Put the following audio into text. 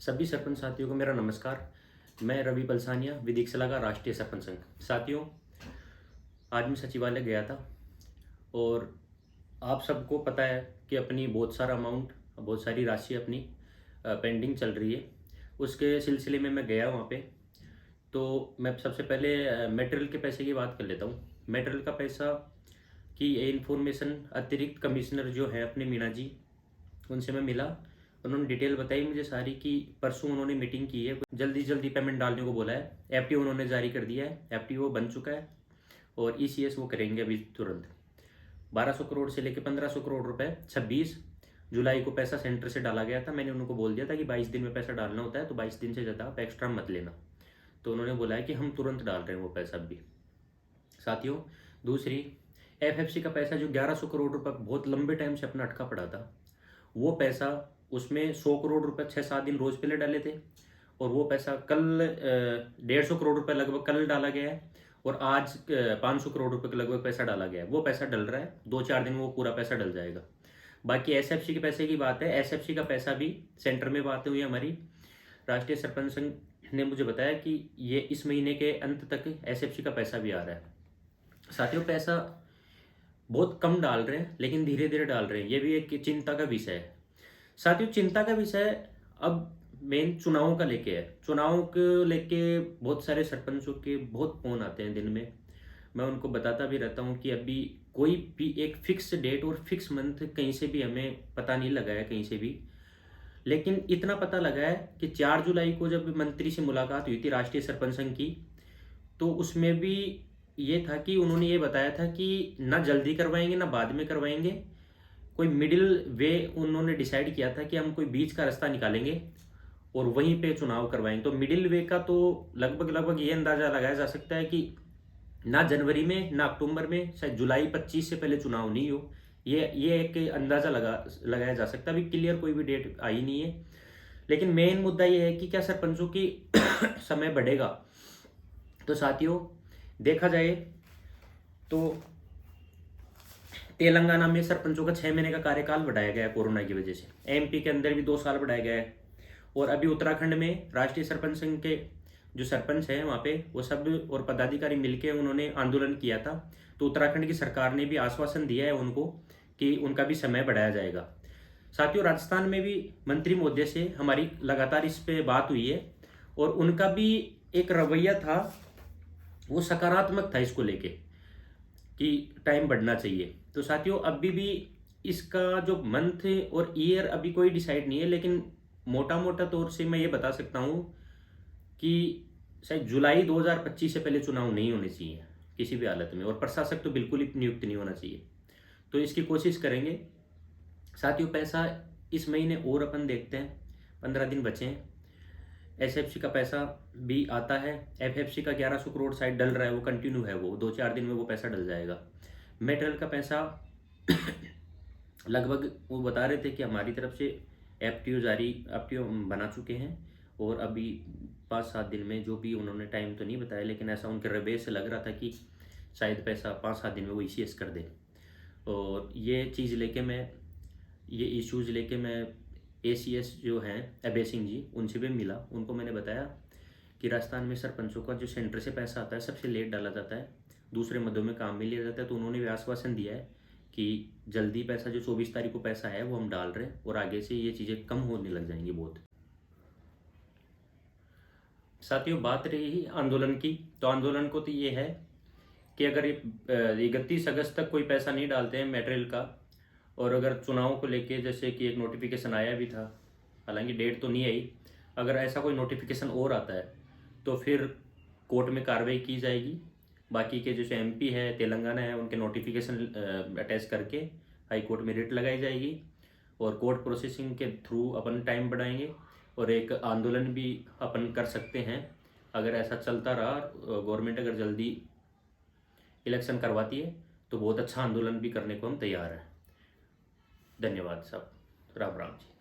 सभी सरपंच साथियों को मेरा नमस्कार। मैं रवि पलसानिया, विदिक सलाहकार, राष्ट्रीय सरपंच संघ। साथियों, आज मैं सचिवालय गया था और आप सबको पता है कि अपनी बहुत सारी राशि अपनी पेंडिंग चल रही है। उसके सिलसिले में मैं गया वहाँ पे। तो मैं सबसे पहले मटेरियल के पैसे की बात कर लेता हूँ। मटेरियल का पैसा की ये इन्फॉर्मेशन अतिरिक्त कमिश्नर जो है अपने मीणा जी, उनसे मैं मिला। उन्होंने डिटेल बताई मुझे सारी कि परसों उन्होंने मीटिंग की है, जल्दी जल्दी पेमेंट डालने को बोला है। एफटीओ उन्होंने जारी कर दिया है, एफटीओ बन चुका है और ईसीएस वो करेंगे अभी तुरंत। 1200 करोड़ से लेकर 1500 करोड़ रुपए 26 जुलाई को पैसा सेंटर से डाला गया था। मैंने उनको बोल दिया था कि 22 दिन में पैसा डालना होता है, तो 22 दिन से ज़्यादा आप एक्स्ट्रा मत लेना। तो उन्होंने बोला है कि हम तुरंत डाल रहे हैं वो पैसा अभी। साथियों, दूसरी एफएफसी का पैसा जो 1100 करोड़ रुपए बहुत लंबे टाइम से अपना अटका पड़ा था, वो पैसा उसमें 100 करोड़ रुपए 6-7 दिन रोज पहले डाले थे और वो पैसा कल 150 करोड़ रुपए लगभग कल डाला गया है और आज 500 करोड़ रुपए के लगभग पैसा डाला गया है। वो पैसा डल रहा है, 2-4 दिन में वो पूरा पैसा डल जाएगा। बाकी एसएफसी के पैसे की बात है, एसएफसी का पैसा भी सेंटर में बातें हुई हमारी। राष्ट्रीय सरपंच संघ ने मुझे बताया कि ये इस महीने के अंत तक एसएफसी का पैसा भी आ रहा है। साथियों, पैसा बहुत कम डाल रहे हैं लेकिन धीरे धीरे डाल रहे हैं, ये भी एक चिंता का विषय है। साथियों, चिंता का विषय अब मेन चुनावों का लेके है। चुनावों को लेके बहुत सारे सरपंचों के बहुत फोन आते हैं दिन में। मैं उनको बताता भी रहता हूँ कि अभी कोई भी एक फिक्स डेट और फिक्स मंथ कहीं से भी हमें पता नहीं लगा है कहीं से भी। लेकिन इतना पता लगा है कि 4 जुलाई को जब मंत्री से मुलाकात हुई थी राष्ट्रीय सरपंच संघ की, तो उसमें भी ये था कि उन्होंने ये बताया था कि ना जल्दी करवाएंगे ना बाद में करवाएंगे, कोई मिडिल वे उन्होंने डिसाइड किया था कि हम कोई बीच का रास्ता निकालेंगे और वहीं पे चुनाव करवाएंगे। तो मिडिल वे का तो लगभग ये अंदाजा लगाया जा सकता है कि ना जनवरी में ना अक्टूबर में, शायद जुलाई 25 से पहले चुनाव नहीं हो। ये एक अंदाजा लगाया जा सकता है। अभी क्लियर कोई भी डेट आई नहीं है। लेकिन मेन मुद्दा ये है कि क्या सरपंचों की समय बढ़ेगा। तो साथियों, देखा जाए तो तेलंगाना में सरपंचों का 6 महीने का कार्यकाल बढ़ाया गया है कोरोना की वजह से। एमपी के अंदर भी 2 साल बढ़ाया गया है। और अभी उत्तराखंड में राष्ट्रीय सरपंच संघ के जो सरपंच हैं वहाँ पे वो सब और पदाधिकारी मिलके उन्होंने आंदोलन किया था। तो उत्तराखंड की सरकार ने भी आश्वासन दिया है उनको कि उनका भी समय बढ़ाया जाएगा। साथियों, राजस्थान में भी मंत्री महोदय से हमारी लगातार इस पे बात हुई है और उनका भी एक रवैया था, वो सकारात्मक था इसको लेके कि टाइम बढ़ना चाहिए। तो साथियों, अभी भी इसका जो मंथ और ईयर अभी कोई डिसाइड नहीं है, लेकिन मोटा मोटा तौर से मैं ये बता सकता हूँ कि शायद जुलाई 2025 से पहले चुनाव नहीं होने चाहिए किसी भी हालत में, और प्रशासक तो बिल्कुल ही नियुक्त नहीं होना चाहिए। तो इसकी कोशिश करेंगे। साथियों, पैसा इस महीने और अपन देखते हैं, 15 दिन बचे हैं। एसएफसी का पैसा भी आता है। एफएफसी का 1100 करोड़ शायद डल रहा है, वो कंटिन्यू है, वो 2-4 दिन में वो पैसा डल जाएगा। मेटेरियल का पैसा लगभग वो बता रहे थे कि हमारी तरफ से एफटीओ बना चुके हैं और अभी 5-7 दिन में, जो भी उन्होंने टाइम तो नहीं बताया, लेकिन ऐसा उनके रवैये से लग रहा था कि शायद पैसा 5-7 दिन में वो ईसीएस कर दे। और ये चीज़ लेके मैं ये इश्यूज़ लेके मैं एसीएस जो हैं अभय सिंह जी, उनसे भी मिला। उनको मैंने बताया कि राजस्थान में सरपंचों का जो सेंटर से पैसा आता है सबसे लेट डाला जाता है, दूसरे मदों में काम में लिया जाता है। तो उन्होंने भी आश्वासन दिया है कि जल्दी पैसा, जो 24 तारीख को पैसा है वो हम डाल रहे हैं और आगे से ये चीज़ें कम होने लग जाएंगी बहुत। साथियों, बात रही आंदोलन की, तो आंदोलन को तो ये है कि अगर ये 31 अगस्त तक कोई पैसा नहीं डालते हैं मटेरियल का, और अगर चुनाव को लेके जैसे कि एक नोटिफिकेशन आया भी था, हालांकि डेट तो नहीं आई, अगर ऐसा कोई नोटिफिकेशन और आता है तो फिर कोर्ट में कार्रवाई की जाएगी। बाकी के जैसे एमपी है, तेलंगाना है, उनके नोटिफिकेशन अटैच करके हाई कोर्ट में रिट लगाई जाएगी और कोर्ट प्रोसेसिंग के थ्रू अपन टाइम बढ़ाएंगे और एक आंदोलन भी अपन कर सकते हैं। अगर ऐसा चलता रहा, गवर्नमेंट अगर जल्दी इलेक्शन करवाती है तो बहुत अच्छा आंदोलन भी करने को हम तैयार हैं। धन्यवाद सब। राम राम जी।